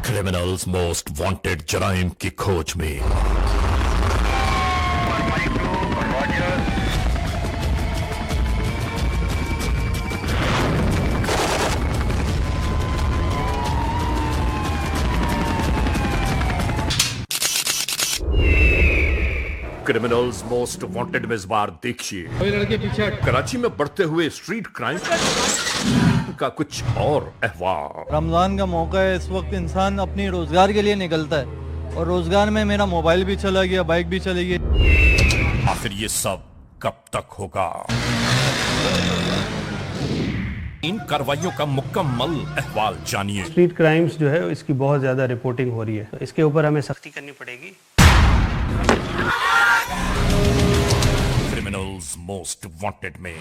Criminals most wanted जराइम की खोज में क्रिमिनल्स मोस्ट वांटेड में इस बार देखिए लड़के पीछे कराची में बढ़ते हुए स्ट्रीट क्राइम का कुछ और अहवाल। रमज़ान का मौका है, इस वक्त इंसान अपनी रोज़गार के लिए निकलता है और रोज़गार में मेरा मोबाइल भी चला गया, बाइक भी चली गई। आखिर ये सब कब तक होगा? इन कार्रवाइयों का मुकम्मल अहवाल जानिए। स्ट्रीट क्राइम्स जो है इसकी बहुत ज़्यादा रिपोर्टिंग हो रही है, तो इसके ऊपर हमें सख्ती करनी पड़ेगी। क्रिमिनल्स मोस्ट वांटेड में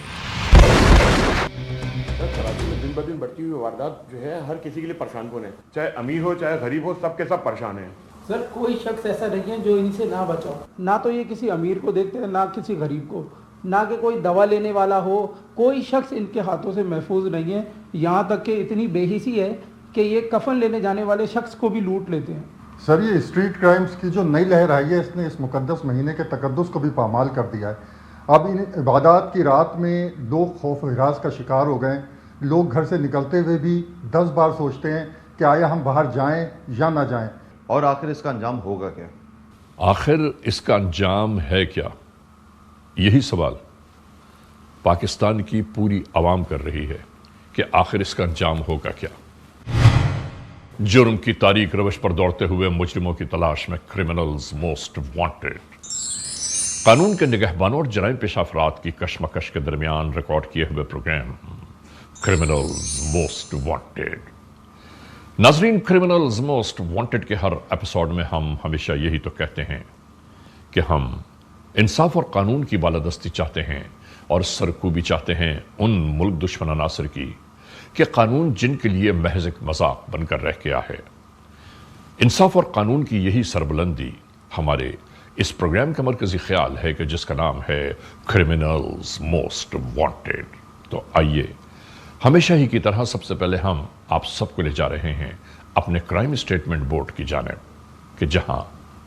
कराची में दिन ब दिन बढ़ती हुई वारदात जो है हर किसी के लिए परेशान कौन है, चाहे अमीर हो चाहे गरीब हो, सबके सब परेशान हैं। सर कोई शख्स ऐसा नहीं है जो इनसे ना बचाओ। ना तो ये किसी अमीर को देखते हैं, ना किसी गरीब को, ना कि कोई दवा लेने वाला हो, कोई शख्स इनके हाथों से महफूज नहीं है। यहाँ तक कि इतनी बेहिसी है कि ये कफन लेने जाने वाले शख्स को भी लूट लेते हैं। सर ये स्ट्रीट क्राइम्स की जो नई लहर आई है, इसने इस मुकद्दस महीने के तकद्दुस को भी पामाल कर दिया है। अब इन इबादत की रात में लोग खौफ हिरास का शिकार हो गए। लोग घर से निकलते हुए भी 10 बार सोचते हैं कि आया हम बाहर जाएं या ना जाएं। और आखिर इसका अंजाम होगा क्या? आखिर इसका अंजाम है क्या? यही सवाल पाकिस्तान की पूरी आवाम कर रही है कि आखिर इसका अंजाम होगा क्या। जुर्म की तारीख रवश पर दौड़ते हुए मुजरिमों की तलाश में क्रिमिनल्स मोस्ट वांटेड कानून के निगहबानों और जराइम पेशा अफराद की कशमकश के दरमियान रिकॉर्ड किए हुए प्रोग्राम क्रिमिनल्स मोस्ट वांटेड। नाजरीन, क्रिमिनल्स मोस्ट वांटेड के हर एपिसोड में हम हमेशा यही तो कहते हैं कि हम इंसाफ और कानून की बालादस्ती चाहते हैं और सरकूबी चाहते हैं उन मुल्क दुश्मन अनासर की कि कानून जिनके लिए महज एक मजाक बनकर रह गया है। इंसाफ और कानून की यही सरबुलंदी हमारे इस प्रोग्राम का मरकजी ख्याल है कि जिसका नाम है क्रिमिनल्स मोस्ट वांटेड। तो आइए हमेशा ही की तरह सबसे पहले हम आप सबको ले जा रहे हैं अपने क्राइम स्टेटमेंट बोर्ड की जानिब कि जहां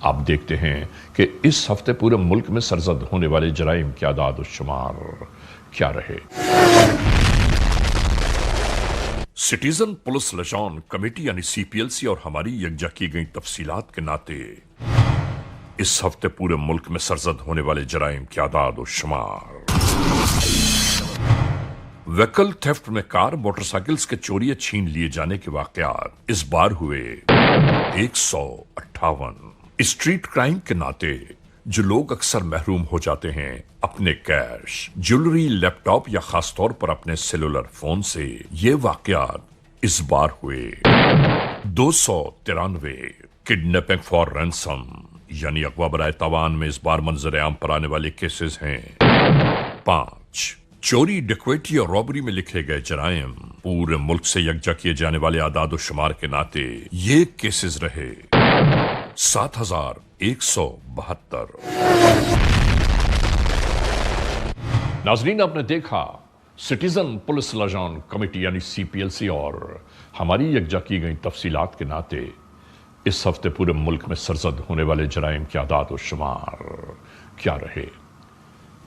आप देखते हैं कि इस हफ्ते पूरे मुल्क में सरजद होने वाले जराइम के आदाद और शुमार क्या रहे। सिटीजन पुलिस लिजॉन कमेटी यानी सीपीएलसी और हमारी यकजा की गई तफसीलात के नाते इस हफ्ते पूरे मुल्क में सरजद होने वाले जराइम की आदाद और शुमार। व्हीकल थेफ्ट में कार मोटरसाइकिल्स के चोरी छीन लिए जाने के वाकयात इस बार हुए 158। स्ट्रीट क्राइम के नाते जो लोग अक्सर महरूम हो जाते हैं अपने कैश, ज्वेलरी, लैपटॉप या खासतौर पर अपने सेलुलर फोन से, ये वाकयात इस बार हुए 293। किडनैपिंग फॉर रैंसम यानी अगवा बराए तावान में इस बार मंजर आम पर आने वाले केसेस हैं 5। चोरी, डकैती और रॉबरी में लिखे गए जराइम पूरे मुल्क से यकजा किए जाने वाले आदाद और शुमार के नाते ये केसेस रहे 7172। नाजरीन, आपने देखा सिटीजन पुलिस लिजॉन कमेटी यानी सीपीएलसी और हमारी यकजा की गई तफसीलात के नाते इस हफ्ते पूरे मुल्क में सरजद होने वाले जराइम के आदाद और शुमार क्या रहे।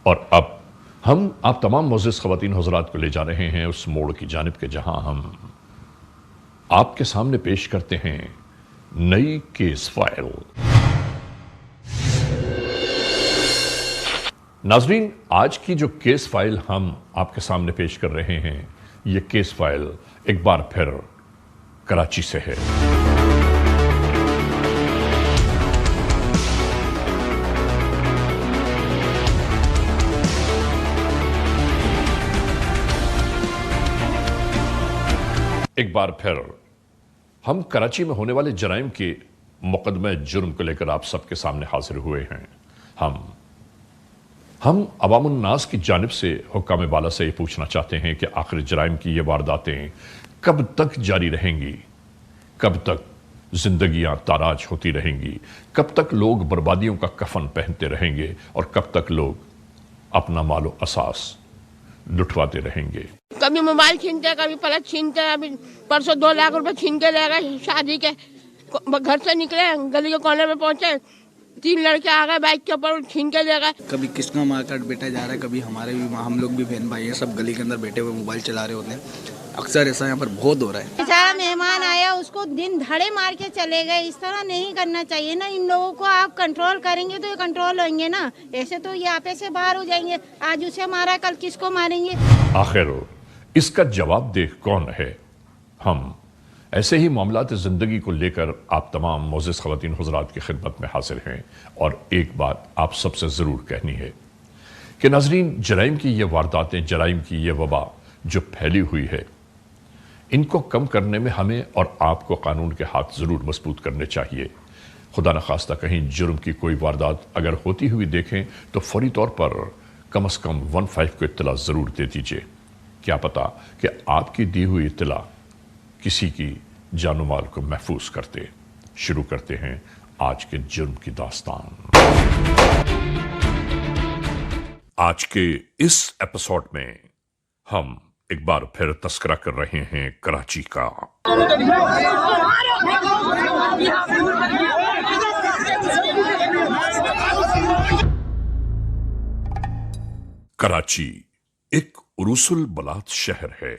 और अब हम आप तमाम मोअज़्ज़िज़ ख़वातीन हज़रात को ले जा रहे हैं उस मोड़ की जानिब के जहां हम आपके सामने पेश करते हैं नई केस फाइल। नाजरीन, आज की जो केस फाइल हम आपके सामने पेश कर रहे हैं, ये केस फाइल एक बार फिर कराची से है। एक बार फिर हम कराची में होने वाले जराइम के मुकदमे जुर्म को लेकर आप सबके सामने हाजिर हुए हैं। हम अवामुन नास की जानिब से हुक्काम बाला से ये पूछना चाहते हैं कि आखिर जराइम की ये वारदातें कब तक जारी रहेंगी, कब तक जिंदगियां ताराज होती रहेंगी, कब तक लोग बर्बादियों का कफन पहनते रहेंगे और कब तक लोग अपना मालो असास लुटवाते रहेंगे। कभी मोबाइल छीनते हैं, कभी प्लस छीनते हैं। अभी परसों 2 लाख रुपए छीन के ले गए शादी के। घर से निकले, गली के कोने में पहुंचे, 3 लड़के आ गए बाइक के ऊपर, छीन के ले गए। कभी किसका मारकाट बेटा जा रहा है, कभी हमारे भी, हम लोग भी बहन भाई हैं, सब गली के अंदर बैठे हुए मोबाइल चला रहे होते हैं। अक्सर ऐसा यहाँ पर बहुत हो रहा है। बेचारा मेहमान आया, उसको दिन धड़े मार के चले गए। इस तरह नहीं करना चाहिए ना। इन लोगों को आप कंट्रोल करेंगे तो ये कंट्रोल होंगे ना, ऐसे तो ये आपे से बाहर हो जाएंगे। आज उसे मारा, कल किसको मारेंगे। आखिर इसका जवाब देख कौन है? हम ऐसे ही मामलात ज़िंदगी को लेकर आप तमाम मोअज़्ज़िज़ ख़वातीन हुज़रात की खिदमत में हाजिर हैं। और एक बात आप सबसे ज़रूर कहनी है कि नाज़रीन, जराइम की ये वारदातें, जराइम की ये वबा जो फैली हुई है, इनको कम करने में हमें और आपको कानून के हाथ ज़रूर मजबूत करने चाहिए। खुदा न खास्ता कहीं जुर्म की कोई वारदात अगर होती हुई देखें तो फौरी तौर पर कम से कम 15 को इत्तला ज़रूर दे दीजिए। क्या पता कि आपकी दी हुई इत्तला किसी की जानो माल को महफूज करते। शुरू करते हैं आज के जुर्म की दास्तान। आज के इस एपिसोड में हम एक बार फिर तस्करा कर रहे हैं कराची का। कराची एक उरूसुल बलात शहर है।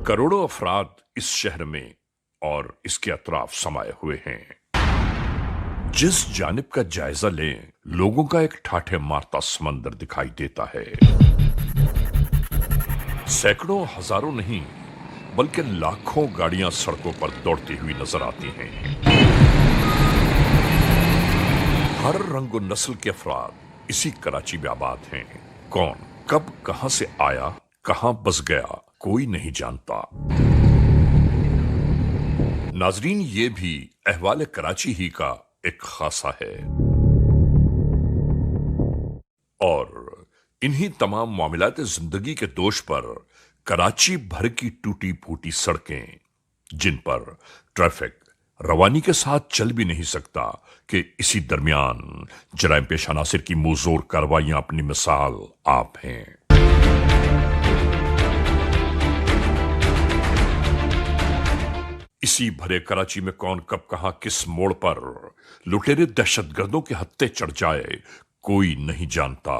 करोड़ों अफराद इस शहर में और इसके अतराफ समाये हुए हैं। जिस जानिब का जायजा लें, लोगों का एक ठाठे मारता समंदर दिखाई देता है। सैकड़ों, हजारों नहीं बल्कि लाखों गाड़ियां सड़कों पर दौड़ती हुई नजर आती हैं। हर रंग और नस्ल के अफराद इसी कराची में आबाद हैं। कौन कब कहां से आया, कहां बस गया, कोई नहीं जानता। नाजरीन, ये भी अहवाल कराची ही का एक खासा है। और इन्हीं तमाम मामलात जिंदगी के दोष पर कराची भर की टूटी फूटी सड़कें, जिन पर ट्रैफिक रवानी के साथ चल भी नहीं सकता, कि इसी दरमियान जराइम पेश अनासिर की मुंहजोर कार्रवाइयां अपनी मिसाल आप हैं। इसी भरे कराची में कौन कब कहां किस मोड़ पर लुटेरे दहशतगर्दों के हत्थे चढ़ जाए, कोई नहीं जानता।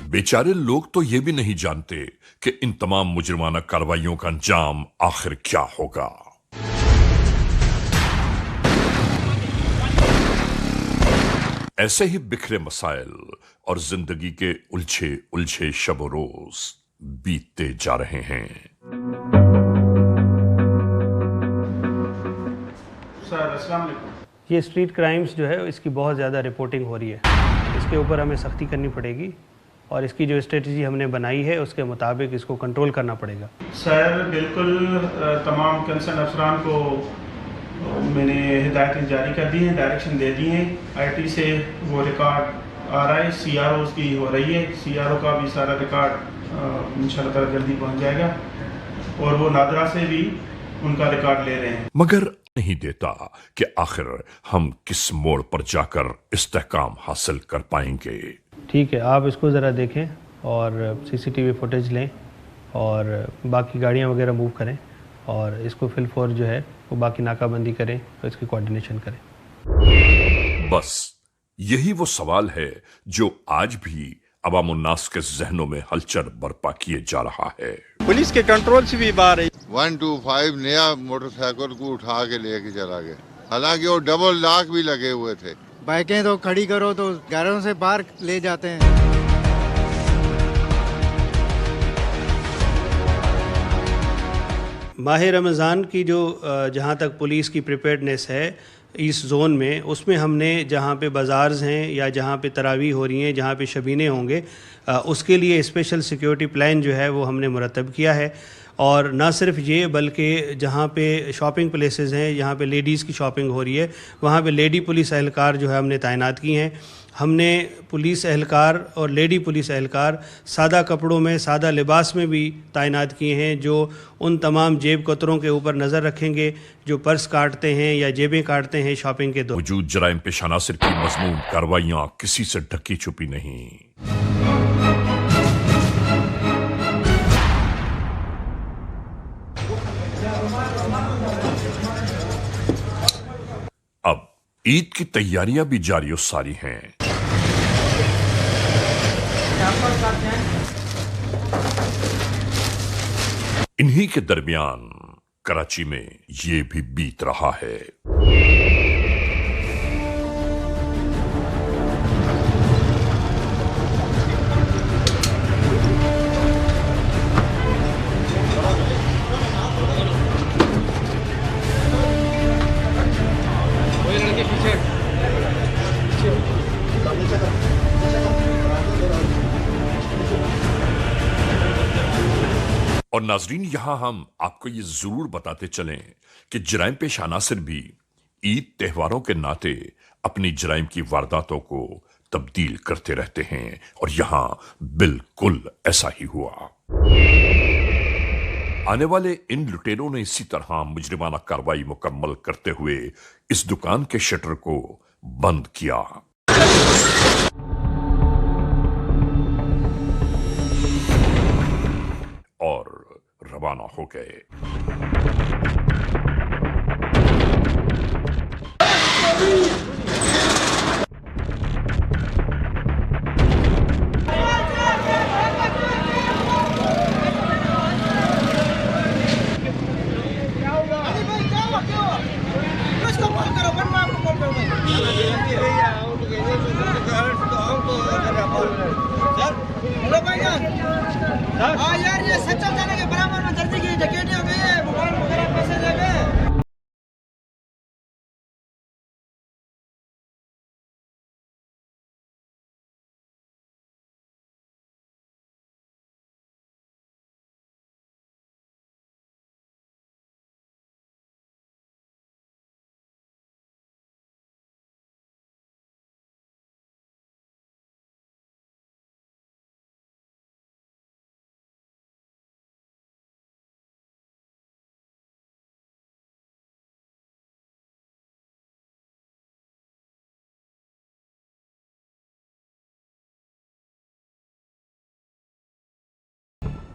बेचारे लोग तो ये भी नहीं जानते कि इन तमाम मुजरिमाना कार्रवाइयों का अंजाम आखिर क्या होगा। ऐसे ही बिखरे मसाइल और जिंदगी के उलझे उलझे शब रोज बीतते जा रहे हैं। सर अस्सलाम वालेकुम। ये स्ट्रीट क्राइम्स जो है इसकी बहुत ज़्यादा रिपोर्टिंग हो रही है। इसके ऊपर हमें सख्ती करनी पड़ेगी और इसकी जो स्ट्रेटजी हमने बनाई है उसके मुताबिक इसको कंट्रोल करना पड़ेगा। सर बिल्कुल तमाम कंसर्न अफसरान को मैंने हिदायतें जारी कर दी हैं, डायरेक्शन दे दी हैं। आईटी से वो रिकॉर्ड आ रहा है, सीआरओ की हो रही है, सीआरओ का भी सारा रिकॉर्ड इंशाल्लाह ताला जल्दी पहुंच जाएगा और वो नादरा से भी उनका रिकॉर्ड ले रहे हैं। मगर नहीं देता कि आखिर हम किस मोड़ पर जाकर इस्तेहकाम हासिल कर पाएंगे। ठीक है, आप इसको ज़रा देखें और सीसीटीवी फुटेज लें और बाकी गाड़ियां वगैरह मूव करें और इसको फिलफौर जो है वो बाकी नाकाबंदी करें और इसकी कोऑर्डिनेशन करें। बस यही वो सवाल है जो आज भी अवाम उन्नास के जहनों में हलचल बर्पा किए जा रहा है। पुलिस के कंट्रोल से भी बाहर है। 125 नया मोटरसाइकिल को उठा के लेके चला गया, हालांकि वो डबल लॉक भी लगे हुए थे। बाइकें तो खड़ी करो तो घरों से बाहर ले जाते हैं। माह रमज़ान की जो जहाँ तक पुलिस की प्रिपेयर्डनेस है इस जोन में, उसमें हमने जहाँ पे बाज़ार्स हैं या जहाँ पे तरावीह हो रही हैं, जहाँ पे शबीने होंगे, उसके लिए स्पेशल सिक्योरिटी प्लान जो है वो हमने मुरतब किया है। और ना सिर्फ ये बल्कि जहाँ पे शॉपिंग प्लेसेस हैं, यहाँ पे लेडीज़ की शॉपिंग हो रही है, वहाँ पे लेडी पुलिस एहलकार जो है हमने तैनात की हैं। हमने पुलिस एहलकार और लेडी पुलिस एहलकार सादा कपड़ों में, सादा लिबास में भी तैनात किए हैं, जो उन तमाम जेब कतरों के ऊपर नज़र रखेंगे जो पर्स काटते हैं या जेबें काटते हैं शॉपिंग के दौरान। वजूद जराइम पेश अनासिर की मज़मूम कार्रवाइयाँ किसी से ढकी छुपी नहीं। ईद की तैयारियां भी जारी सारी हैं। इन्हीं के दरमियान कराची में ये भी बीत रहा है। और नाजरीन, यहां हम आपको ये जरूर बताते चलें कि जराइम पेश अनासिर भी ईद त्योहारों के नाते अपनी जराइम की वारदातों को तब्दील करते रहते हैं, और यहां बिल्कुल ऐसा ही हुआ। आने वाले इन लुटेरों ने इसी तरह मुजरिमाना कार्रवाई मुकम्मल करते हुए इस दुकान के शटर को बंद किया और रवाना हो गए। यार ये सच्चा जाने के बराबर में दर्जी की डकैती हो गई है, मोबाइल वगैरह पैसे ले गए।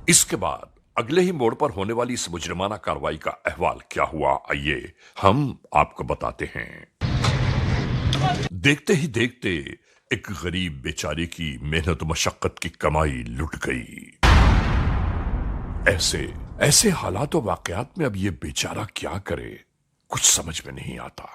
इसके बाद अगले ही मोड़ पर होने वाली इस मुजरिमाना कार्रवाई का अहवाल क्या हुआ, आइए हम आपको बताते हैं। देखते ही देखते एक गरीब बेचारे की मेहनत मशक्कत की कमाई लुट गई। ऐसे हालात और वाकयात में अब ये बेचारा क्या करे, कुछ समझ में नहीं आता।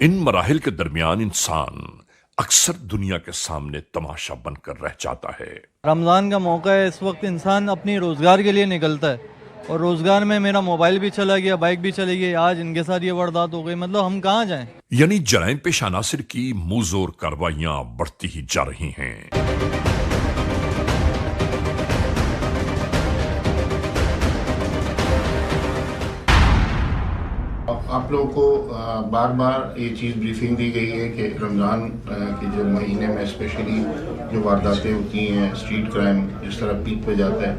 इन मराहिल के दरमियान इंसान अक्सर दुनिया के सामने तमाशा बनकर रह जाता है। रमज़ान का मौका है, इस वक्त इंसान अपनी रोज़गार के लिए निकलता है, और रोज़गार में मेरा मोबाइल भी चला गया, बाइक भी चली गई, आज इनके साथ ये वारदात हो गई। मतलब हम कहाँ जाएं? यानी जराइम पेश अनासिर की मुंहजोर कार्रवाइयां बढ़ती ही जा रही हैं। आप लोगों को बार बार ये चीज़ ब्रीफिंग दी गई है कि रमज़ान के जो महीने में स्पेशली जो वारदातें होती हैं, स्ट्रीट क्राइम जिस तरह पीक पे जाता है,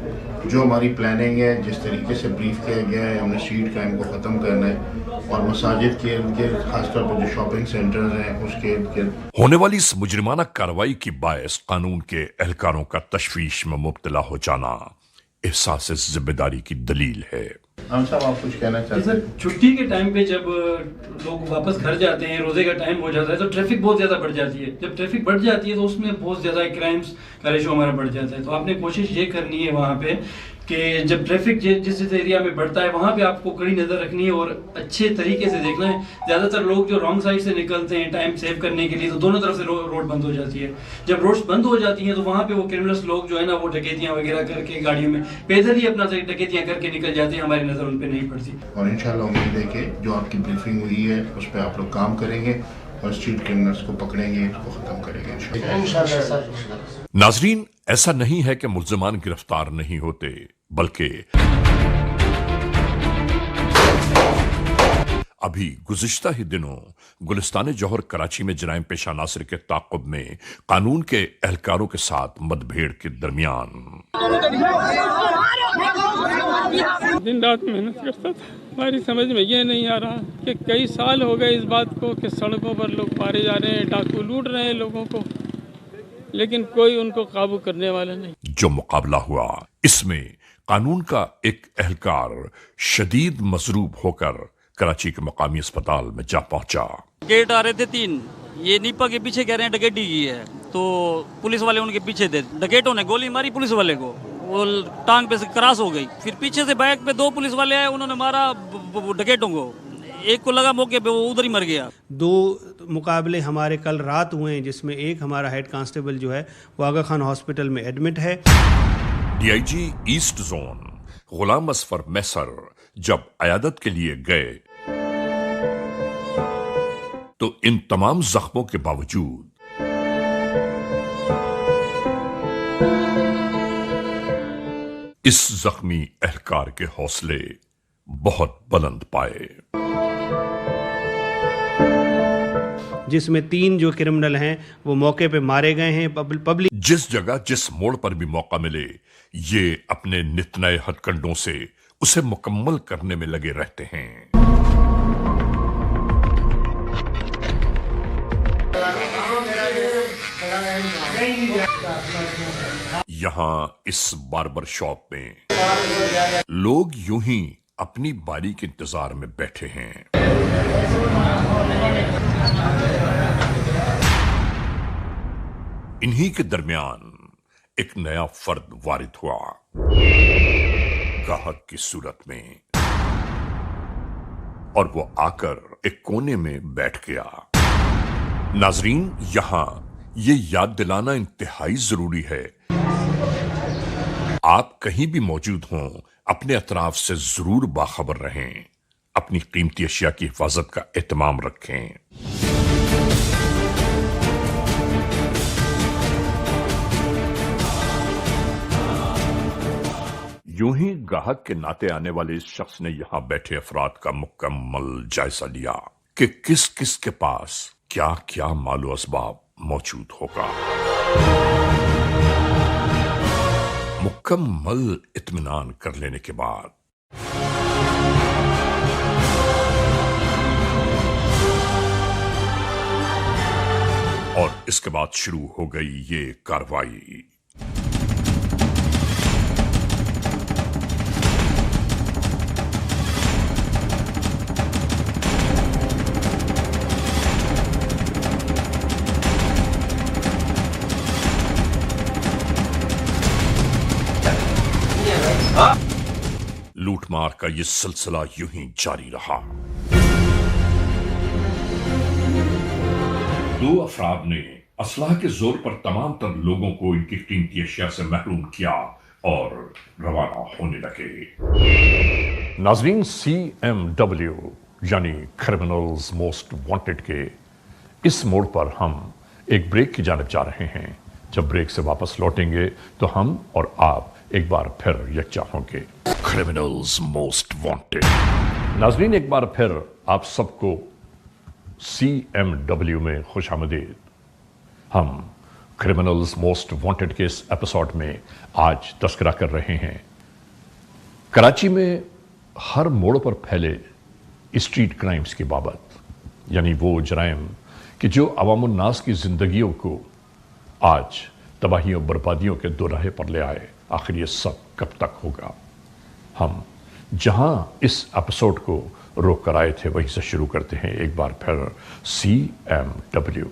जो हमारी प्लानिंग है, जिस तरीके से ब्रीफ किया गया है, हमने स्ट्रीट क्राइम को ख़त्म करना है, और मसाजिद के इर्द गिर्द खासतौर पर जो शॉपिंग सेंटर्स हैं उसके इर्द गिर्द होने वाली इस मुजरिमाना कार्रवाई की बायस कानून के एहलकारों का तशवीश में मुब्तला हो जाना एहसास जिम्मेदारी की दलील है। हम साहब आप कुछ कहना चाहते हैं? छुट्टी के टाइम पे जब लोग वापस घर जाते हैं, रोजे का टाइम हो जाता है, तो ट्रैफिक बहुत ज़्यादा बढ़ जाती है। जब ट्रैफिक बढ़ जाती है तो उसमें बहुत ज़्यादा क्राइम्स का रेशो हमारा बढ़ जाता है। तो आपने कोशिश ये करनी है वहाँ पे कि जब ट्रैफिक जिस एरिया में बढ़ता है वहाँ पे आपको कड़ी नज़र रखनी है और अच्छे तरीके से देखना है। ज़्यादातर लोग जो रॉन्ग साइड से निकलते हैं टाइम सेव करने के लिए, तो दोनों तरफ से रोड बंद हो जाती है। जब रोड्स बंद हो जाती हैं तो वहाँ पे वो क्रिमिनल्स लोग जो है ना, वो डकैतियाँ वगैरह करके गाड़ियों में पैदल ही अपना डकैतियाँ करके निकल जाते हैं, हमारी नज़र उन पर नहीं पड़ती। और इंशाल्लाह उम्मीद है कि जो आपकी ब्रीफिंग हुई है उस पर आप लोग काम करेंगे और स्ट्रीट क्रिमिनल्स को पकड़ेंगे, इसको ख़त्म करेंगे इंशाल्लाह। नाजरीन, ऐसा नहीं है कि मुल्ज़िमान गिरफ्तार नहीं होते, बल्कि अभी गुज़िश्ता ही दिनों गुलिस्तान जौहर कराची में जराइम पेशा नासिर के ताक़ुब में कानून के एहलकारों के साथ मतभेड़ के दरमियान दिन रात मेहनत करता था। हमारी समझ में ये नहीं आ रहा कि कई साल हो गए इस बात को कि सड़कों पर लोग मारे जा रहे हैं, डाकू लूट रहे हैं लोगों को, लेकिन कोई उनको काबू करने वाला नहीं। जो मुकाबला हुआ, इसमें कानून का एक एहलकार शदीद मजरूब होकर कराची के मकामी अस्पताल में जा पहुंचा। गेट आ रहे थे 3, ये नीपा के पीछे कह रहे हैं डकैती की है, तो पुलिस वाले उनके पीछे थे। डकैतों ने गोली मारी पुलिस वाले को, वो टांग पे से क्रॉस हो गई। फिर पीछे से बाइक पे 2 पुलिस वाले आए, उन्होंने मारा डकैतों को, एक को लगा मौके पे, वो उधर ही मर गया। 2 मुकाबले हमारे कल रात हुए हैं, जिसमें एक हमारा हेड कांस्टेबल जो है वो आगा खान हॉस्पिटल में एडमिट है। डीआईजी ईस्ट जोन गुलाम असफर मैसर जब अयादत के लिए गए तो इन तमाम जख्मों के बावजूद इस जख्मी एहलकार के हौसले बहुत बुलंद पाए, जिसमें 3 जो क्रिमिनल हैं वो मौके पे मारे गए हैं। पब्लिक जिस जगह जिस मोड़ पर भी मौका मिले ये अपने नित नए हथकंडों से उसे मुकम्मल करने में लगे रहते हैं। यहां इस बार्बर शॉप में लोग यूं ही अपनी बारी के इंतजार में बैठे हैं। इन्हीं के दरमियान एक नया फर्द वारिद हुआ, गाहक की सूरत में, और वो आकर एक कोने में बैठ गया। नाजरीन, यहां ये याद दिलाना इंतहाई जरूरी है, आप कहीं भी मौजूद हों अपने अतराफ से जरूर बाखबर रहें, अपनी कीमती अशिया की हिफाजत का एहतमाम रखें। यूं ही गाहक के नाते आने वाले इस शख्स ने यहां बैठे अफराद का मुकम्मल जायजा लिया कि किस किस के पास क्या क्या मालो असबाब मौजूद होगा। मुकम्मल इत्मीनान कर लेने के बाद और इसके बाद शुरू हो गई ये कार्रवाई। लूटमार का ये सिलसिला यूं ही जारी रहा। 2 अफराद ने असलाह के जोर पर तमाम तर लोगों को इनकी कीमती अशिया से महरूम किया और रवाना होने लगे। नाजरीन, CMW यानी क्रिमिनल्स मोस्ट वांटेड के इस मोड़ पर हम एक ब्रेक की जानिब जा रहे हैं। जब ब्रेक से वापस लौटेंगे तो हम और आप एक बार फिर यकजा होंगे। Criminals most wanted. नाजरीन, एक बार फिर आप सबको CMW में खुशामदीद। हम क्रिमिनल्स मोस्ट वांटेड के इस एपिसोड में आज तस्करा कर रहे हैं कराची में हर मोड़ पर फैले स्ट्रीट क्राइम्स की बाबत, यानी वो जराइम कि जो अवामुन नास की जिंदगियों को आज तबाहियों बर्बादियों के दोराहे पर ले आए। आखिर ये सब कब तक होगा? हम जहां इस एपिसोड को रोक कर आए थे वहीं से शुरू करते हैं एक बार फिर CMW।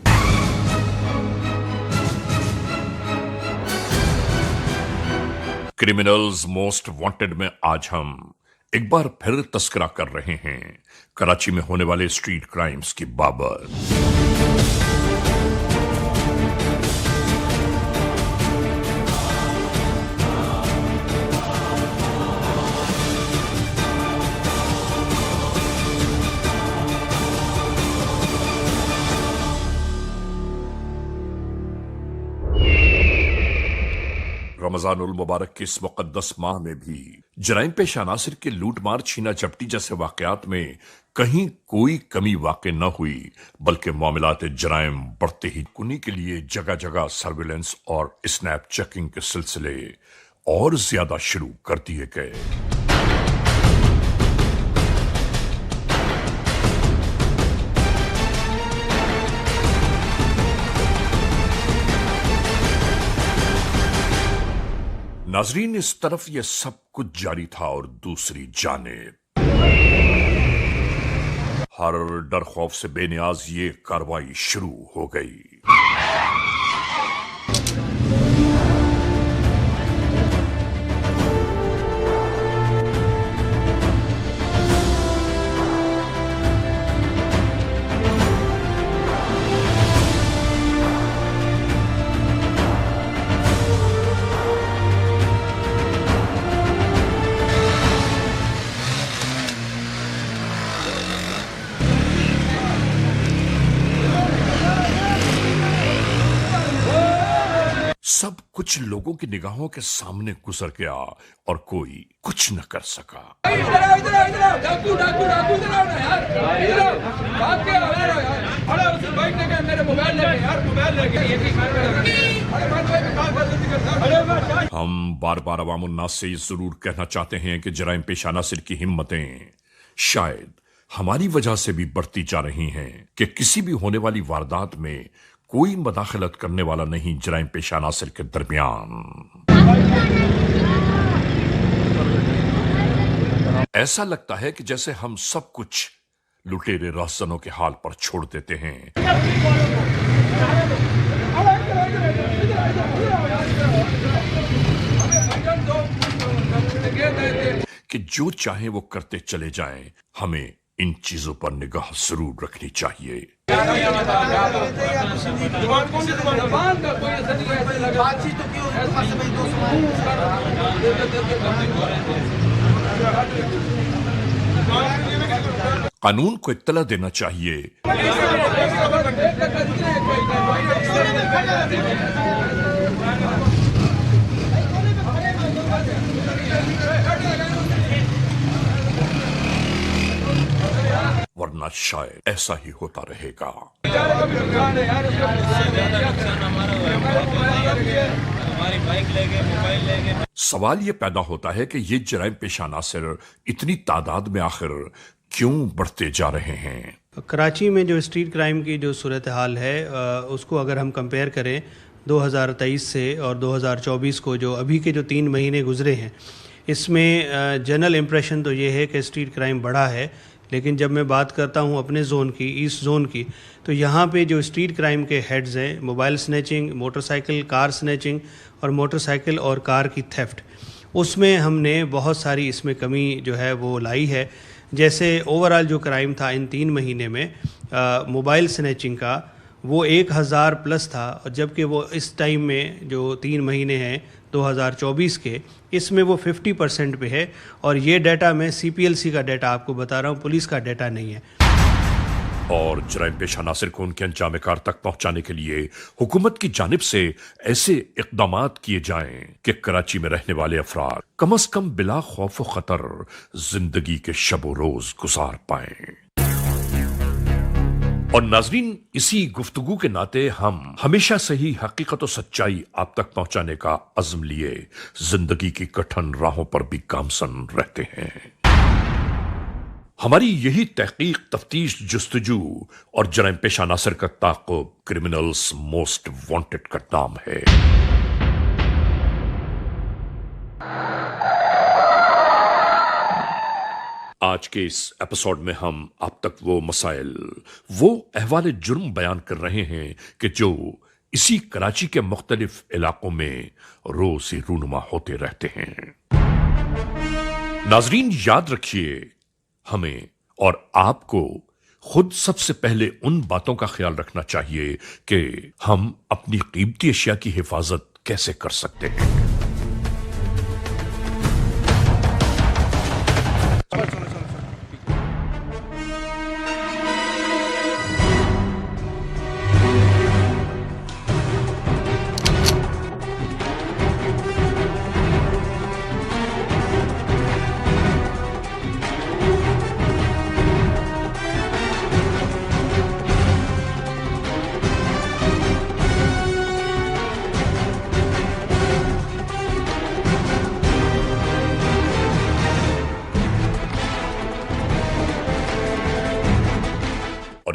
क्रिमिनल्स मोस्ट वांटेड में आज हम एक बार फिर तस्करा कर रहे हैं कराची में होने वाले स्ट्रीट क्राइम्स की बाबत। रमजानुल मुबारक के इस मुकद्दस माह में भी जराइम पेश अनासिर के लूटमार, छीना झपटी जैसे वाकयात में कहीं कोई कमी वाक़ न हुई, बल्कि मामलात जराइम बढ़ते ही कुनी के लिए जगह जगह सर्विलेंस और स्नैप चेकिंग के सिलसिले और ज्यादा शुरू कर दिए गए। नाजरीन, इस तरफ यह सब कुछ जारी था और दूसरी जानिब हर डर खौफ से बेनियाज ये कार्रवाई शुरू हो गई। सब कुछ लोगों की निगाहों के सामने गुजर गया और कोई कुछ न कर सका। हम बार बार अवाम उन्नास से जरूर कहना चाहते हैं कि जराइम पेशा नासिर की हिम्मतें शायद हमारी वजह से भी बढ़ती जा रही हैं कि किसी भी होने वाली वारदात में कोई मदाखलत करने वाला नहीं जराइम पेशा नासिर के दरमियान। ऐसा लगता है कि जैसे हम सब कुछ लुटेरे रहसनों के हाल पर छोड़ देते हैं कि जो चाहे वो करते चले जाएं। हमें इन चीजों पर निगाह जरूर रखनी चाहिए। कानून को इत्तला देना चाहिए। वरना शायद ऐसा ही होता रहेगा। सवाल ये पैदा होता है कि ये जराइम पेशा नासिर इतनी तादाद में आखिर क्यों बढ़ते जा रहे हैं। कराची में जो स्ट्रीट क्राइम की जो सूरत हाल है उसको अगर हम कंपेयर करें 2023 से और 2024 को, जो अभी के जो 3 महीने गुजरे हैं, इसमें जनरल इम्प्रेशन तो ये है कि स्ट्रीट क्राइम बढ़ा है। लेकिन जब मैं बात करता हूँ अपने जोन की, ईस्ट जोन की, तो यहाँ पे जो स्ट्रीट क्राइम के हेड्स हैं, mobile snatching, motorcycle car snatching और मोटरसाइकिल और कार की थेफ्ट, उसमें हमने बहुत सारी इसमें कमी जो है वो लाई है। जैसे ओवरऑल जो क्राइम था इन 3 महीने में मोबाइल स्नैचिंग का वो 1000 प्लस था, और जबकि वो इस टाइम में जो 3 महीने हैं 2024 के, इसमें वो 50% पे है। और ये डाटा मैं CPLC का डाटा आपको बता रहा हूँ, पुलिस का डाटा नहीं है। और जराइम पेशा नासिर को उनके अंजाम कार तक पहुंचाने के लिए हुकूमत की जानिब से ऐसे इक़दामात किए जाएं कि कराची में रहने वाले अफराद कम अज कम बिला खौफ व खतर जिंदगी के शबो रोज गुजार पाएं। और नाजरीन, इसी गुफ्तगू के नाते हम हमेशा से ही हकीकत और सच्चाई आप तक पहुंचाने का अज़्म लिए जिंदगी की कठिन राहों पर भी गामसन रहते हैं। हमारी यही तहकीक, तफ्तीश, जुस्तजू और जराइम पेशा नासिर का ताक़ुब क्रिमिनल्स मोस्ट वांटेड का नाम है। आज के इस एपिसोड में हम आप तक वो मसाइल, वो अहवाल जुर्म बयान कर रहे हैं कि जो इसी कराची के मुख्तलिफ इलाकों में रोज ही रूनुमा होते रहते हैं। नाजरीन, याद रखिए, हमें और आपको खुद सबसे पहले उन बातों का ख्याल रखना चाहिए कि हम अपनी कीमती अशिया की हिफाजत कैसे कर सकते हैं।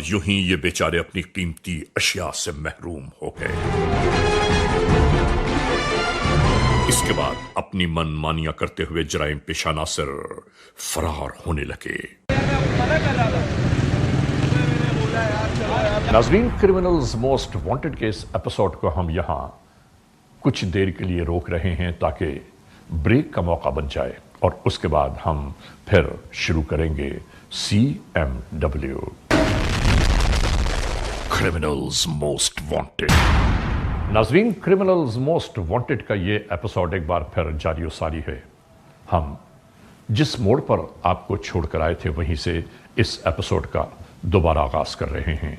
यूं ही ये बेचारे अपनी कीमती अशिया से महरूम हो गए। इसके बाद अपनी मनमानियां करते हुए जराइम पेशा नासिर फरार होने लगे। नाज़रीन, क्रिमिनल्स मोस्ट वांटेड के इस एपिसोड को हम यहाँ कुछ देर के लिए रोक रहे हैं ताकि ब्रेक का मौका बन जाए और उसके बाद हम फिर शुरू करेंगे CMW, क्रिमिनल्स मोस्ट वांटेड। नाज़रीन, क्रिमिनल्स मोस्ट वांटेड का ये एपिसोड एक बार फिर जारी सारी है। हम जिस मोड़ पर आपको छोड़कर आए थे वहीं से इस एपिसोड का दोबारा आगाज कर रहे हैं।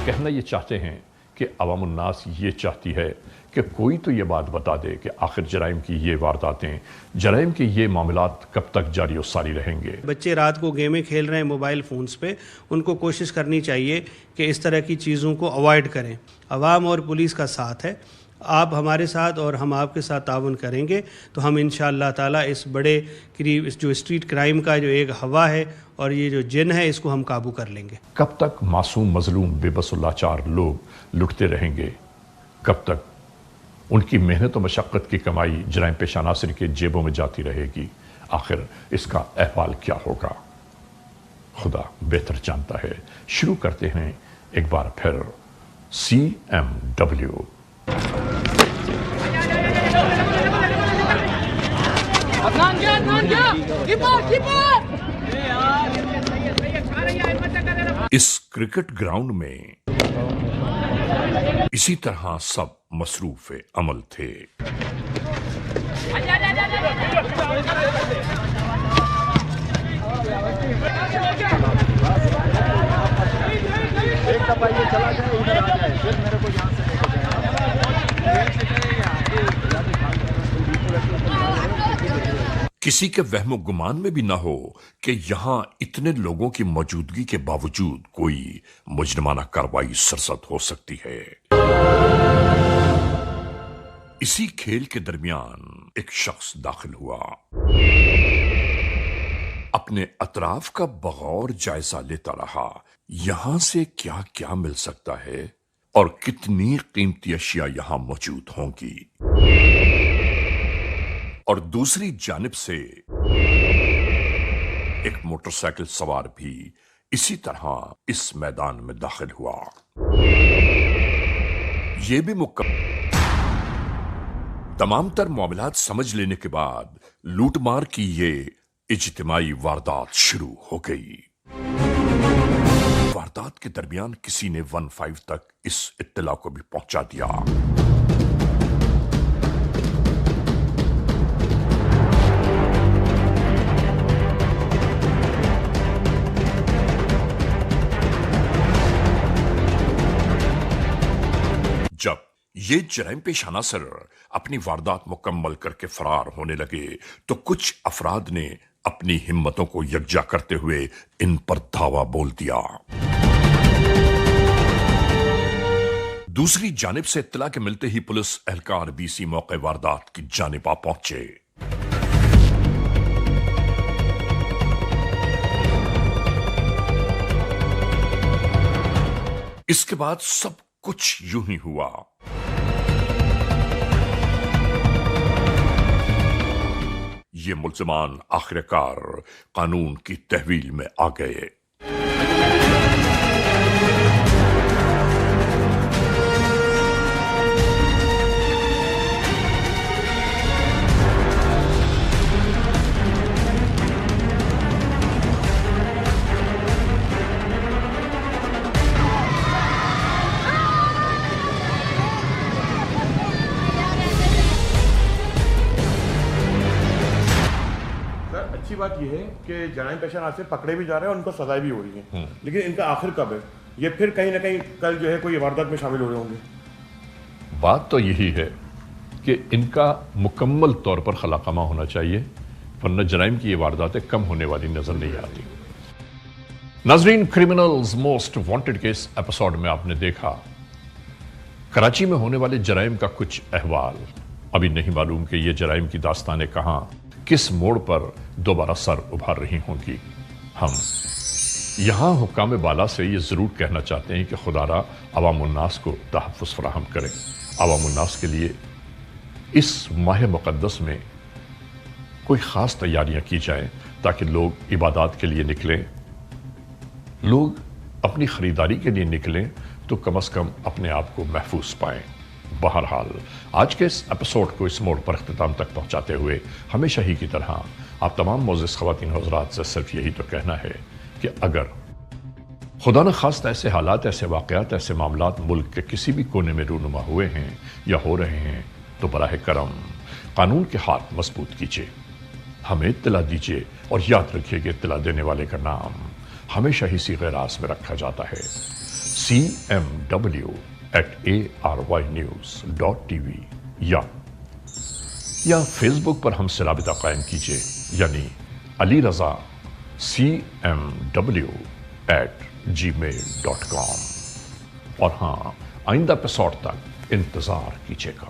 कहना ये चाहते हैं कि अवाम उन्नास ये चाहती है कि कोई तो ये बात बता दे कि आखिर जराइम की ये वारदातें, जराइम के ये मामलात कब तक जारी और सारी रहेंगे। बच्चे रात को गेमें खेल रहे हैं मोबाइल फ़ोन्स पे, उनको कोशिश करनी चाहिए कि इस तरह की चीज़ों को अवॉइड करें। अवाम और पुलिस का साथ है, आप हमारे साथ और हम आपके साथ ताउन करेंगे तो हम इंशाअल्लाह ताला इस बड़े इस जो स्ट्रीट क्राइम का जो एक हवा है और ये जो जिन है इसको हम काबू कर लेंगे। कब तक मासूम, मजलूम, बेबस और लाचार लोग लुटते रहेंगे? कब तक उनकी मेहनत और मशक्क़त की कमाई जराइम पेशा नासिर के जेबों में जाती रहेगी? आखिर इसका अहवाल क्या होगा, खुदा बेहतर जानता है। शुरू करते हैं एक बार फिर CMW। इस क्रिकेट ग्राउंड में इसी तरह सब मसरूफ अमल थे। किसी के वहमो गुमान में भी ना हो कि यहां इतने लोगों की मौजूदगी के बावजूद कोई मुजरिमाना कार्रवाई सरसद हो सकती है। इसी खेल के दरमियान एक शख्स दाखिल हुआ, अपने अतराफ का बगौर जायजा लेता रहा। यहां से क्या क्या मिल सकता है और कितनी कीमती अशिया यहां मौजूद होंगी। और दूसरी जानिब से एक मोटरसाइकिल सवार भी इसी तरह इस मैदान में दाखिल हुआ। यह भी तमाम तर मामलात समझ लेने के बाद लूटमार की ये इज्तिमाई वारदात शुरू हो गई। वारदात के दरमियान किसी ने 15 तक इस इत्तला को भी पहुंचा दिया। जब ये जराइम पेशा नासिर अपनी वारदात मुकम्मल करके फरार होने लगे तो कुछ अफराद ने अपनी हिम्मतों को यकजा करते हुए इन पर धावा बोल दिया। दूसरी जानिब से इत्तला के मिलते ही पुलिस एहलकार BC मौके वारदात की जानिब आ पहुंचे। इसके बाद सब कुछ यूं ही हुआ। ये मुल्ज़िमान आखिरकार कानून की तहवील में आ गए। अच्छी बात यह है कि जराइम पेशा नासिर पकड़े भी जा रहे हैं और उनको सजाएं भी हो रही हैं, लेकिन इनका आखिर कब है? ये फिर कहीं ना कहीं कल जो है कोई वारदात में शामिल हो रहे होंगे। बात तो यही है कि इनका मुकम्मल तौर पर खलाकमा होना चाहिए, वरना जराइम की ये वारदातें कम होने वाली नजर नहीं आती। नाजरीन, क्रिमिनल्स मोस्ट वांटेड के इस एपिसोड में आपने देखा कराची में होने वाले जराइम का कुछ अहवाल। अभी नहीं मालूम कि ये जराइम की दास्तानें कहां, किस मोड़ पर दोबारा सर उभार रही होंगी। हम यहां हुक्काम बाला से ये जरूर कहना चाहते हैं कि खुदारा अवाम उन्नास को तहफ़्फ़ुज़ फराहम करें। अवाम उन्नास के लिए इस माह मुक़द्दस में कोई ख़ास तैयारियां की जाएं ताकि लोग इबादत के लिए निकलें, लोग अपनी ख़रीदारी के लिए निकलें तो कम से कम अपने आप को महफूज पाएं। बहरहाल आज के इस एपिसोड को इस मोड़ पर अख्तिताम तक पहुंचाते हुए हमेशा ही की तरह आप तमाम मोअज़्ज़िज़ ख़वातीन और हज़रात से सिर्फ यही तो कहना है कि अगर खुदा न खास्ता ऐसे हालात, ऐसे वाक़यात, ऐसे मामलात मुल्क के किसी भी कोने में रूनुमा हुए हैं या हो रहे हैं तो बराह करम कानून के हाथ मजबूत कीजिए, हमें इत्तला दीजिए और याद रखिए कि इत्तला देने वाले का नाम हमेशा ही सीग़े रास में रखा जाता है cmw@arYnews.tv या फेसबुक पर हमसे राबिता कायम कीजिए, यानी अली रज़ा cmw@gmail.com। और हाँ, आइंदा एपिसोड तक इंतज़ार कीजिएगा।